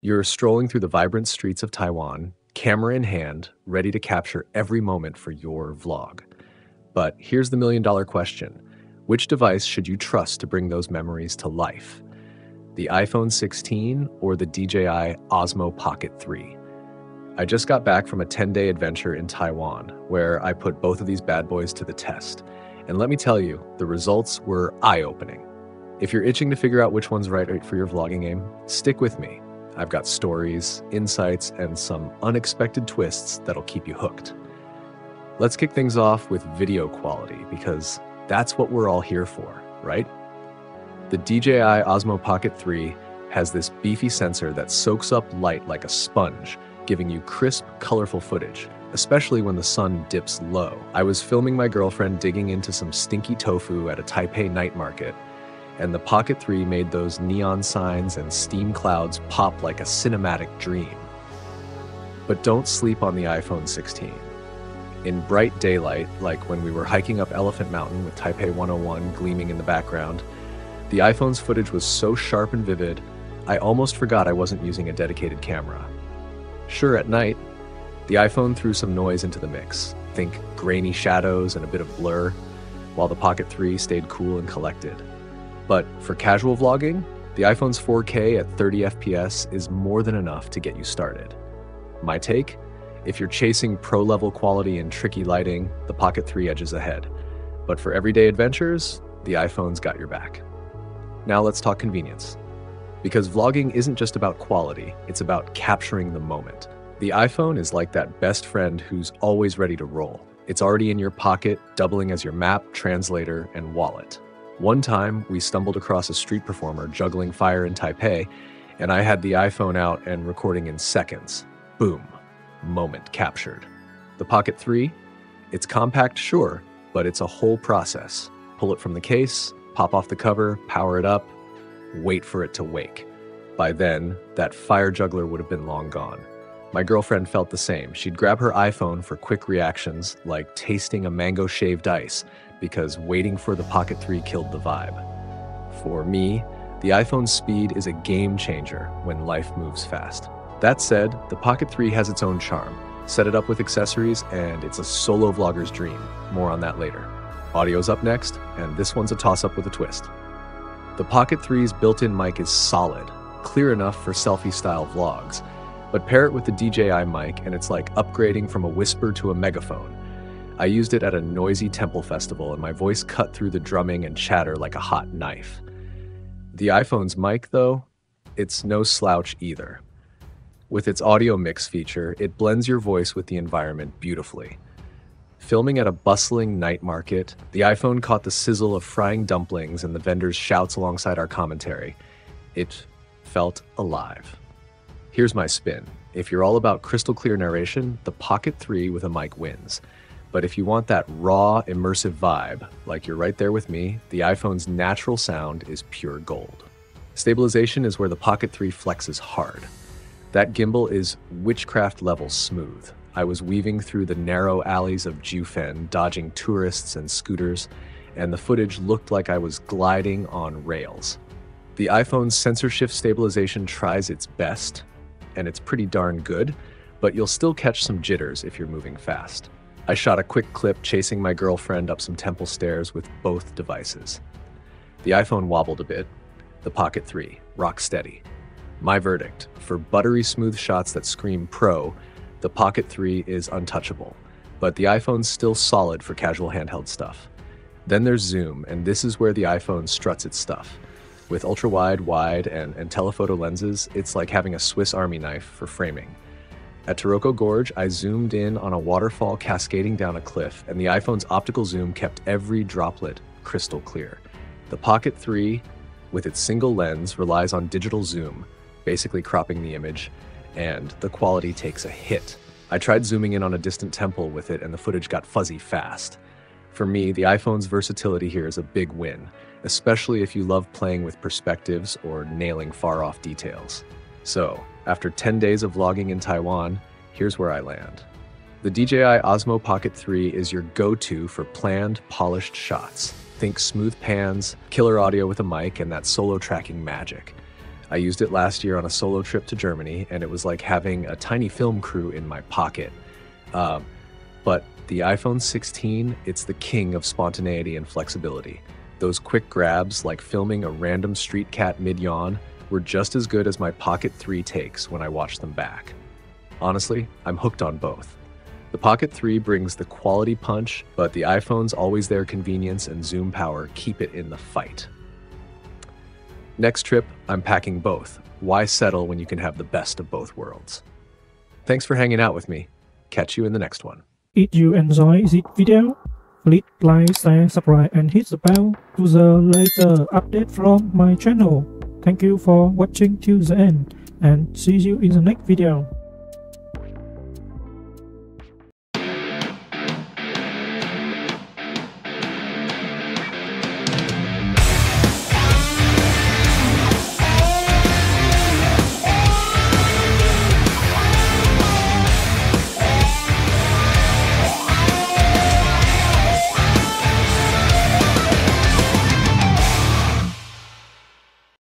You're strolling through the vibrant streets of Taiwan, camera in hand, ready to capture every moment for your vlog. But here's the million-dollar question. Which device should you trust to bring those memories to life? The iPhone 16 or the DJI Osmo Pocket 3? I just got back from a 10-day adventure in Taiwan, where I put both of these bad boys to the test. And let me tell you, the results were eye-opening. If you're itching to figure out which one's right for your vlogging aim, stick with me. I've got stories, insights, and some unexpected twists that'll keep you hooked. Let's kick things off with video quality, because that's what we're all here for, right? The DJI Osmo Pocket 3 has this beefy sensor that soaks up light like a sponge, giving you crisp, colorful footage, especially when the sun dips low. I was filming my girlfriend digging into some stinky tofu at a Taipei night market, and the Pocket 3 made those neon signs and steam clouds pop like a cinematic dream. But don't sleep on the iPhone 16. In bright daylight, like when we were hiking up Elephant Mountain with Taipei 101 gleaming in the background, the iPhone's footage was so sharp and vivid, I almost forgot I wasn't using a dedicated camera. Sure, at night, the iPhone threw some noise into the mix. Think grainy shadows and a bit of blur, while the Pocket 3 stayed cool and collected. But for casual vlogging, the iPhone's 4K at 30 FPS is more than enough to get you started. My take? If you're chasing pro-level quality and tricky lighting, the Pocket 3 edges ahead. But for everyday adventures, the iPhone's got your back. Now let's talk convenience. Because vlogging isn't just about quality, it's about capturing the moment. The iPhone is like that best friend who's always ready to roll. It's already in your pocket, doubling as your map, translator, and wallet. One time, we stumbled across a street performer juggling fire in Taipei, and I had the iPhone out and recording in seconds. Boom. Moment captured. The Pocket 3? It's compact, sure, but it's a whole process. Pull it from the case, pop off the cover, power it up, wait for it to wake. By then, that fire juggler would have been long gone. My girlfriend felt the same. She'd grab her iPhone for quick reactions, like tasting a mango shaved ice, because waiting for the Pocket 3 killed the vibe. For me, the iPhone's speed is a game changer when life moves fast. That said, the Pocket 3 has its own charm. Set it up with accessories, and it's a solo vlogger's dream. More on that later. Audio's up next, and this one's a toss-up with a twist. The Pocket 3's built-in mic is solid, clear enough for selfie-style vlogs, but pair it with the DJI mic and it's like upgrading from a whisper to a megaphone. I used it at a noisy temple festival and my voice cut through the drumming and chatter like a hot knife. The iPhone's mic, though, it's no slouch either. With its audio mix feature, it blends your voice with the environment beautifully. Filming at a bustling night market, the iPhone caught the sizzle of frying dumplings and the vendors' shouts alongside our commentary. It felt alive. Here's my spin. If you're all about crystal clear narration, the Pocket 3 with a mic wins. But if you want that raw, immersive vibe, like you're right there with me, the iPhone's natural sound is pure gold. Stabilization is where the Pocket 3 flexes hard. That gimbal is witchcraft level smooth. I was weaving through the narrow alleys of Jufen, dodging tourists and scooters, and the footage looked like I was gliding on rails. The iPhone's sensor shift stabilization tries its best, and it's pretty darn good, but you'll still catch some jitters if you're moving fast. I shot a quick clip chasing my girlfriend up some temple stairs with both devices. The iPhone wobbled a bit. The Pocket 3, rock steady. My verdict, for buttery smooth shots that scream pro, the Pocket 3 is untouchable, but the iPhone's still solid for casual handheld stuff. Then there's zoom, and this is where the iPhone struts its stuff. With ultra-wide, wide, and telephoto lenses, it's like having a Swiss Army knife for framing. At Taroko Gorge, I zoomed in on a waterfall cascading down a cliff, and the iPhone's optical zoom kept every droplet crystal clear. The Pocket 3, with its single lens, relies on digital zoom, basically cropping the image, and the quality takes a hit. I tried zooming in on a distant temple with it, and the footage got fuzzy fast. For me, the iPhone's versatility here is a big win, especially if you love playing with perspectives or nailing far-off details. So, after 10 days of vlogging in Taiwan, here's where I land. The DJI Osmo Pocket 3 is your go-to for planned, polished shots. Think smooth pans, killer audio with a mic, and that solo tracking magic. I used it last year on a solo trip to Germany, and it was like having a tiny film crew in my pocket. Um, but the iPhone 16, it's the king of spontaneity and flexibility. Those quick grabs, like filming a random street cat mid-yawn, were just as good as my Pocket 3 takes when I watched them back. Honestly, I'm hooked on both. The Pocket 3 brings the quality punch, but the iPhone's always there convenience and zoom power keep it in the fight. Next trip, I'm packing both. Why settle when you can have the best of both worlds? Thanks for hanging out with me. Catch you in the next one. If you enjoy this video, please like, share, subscribe and hit the bell to the later update from my channel. Thank you for watching till the end and see you in the next video.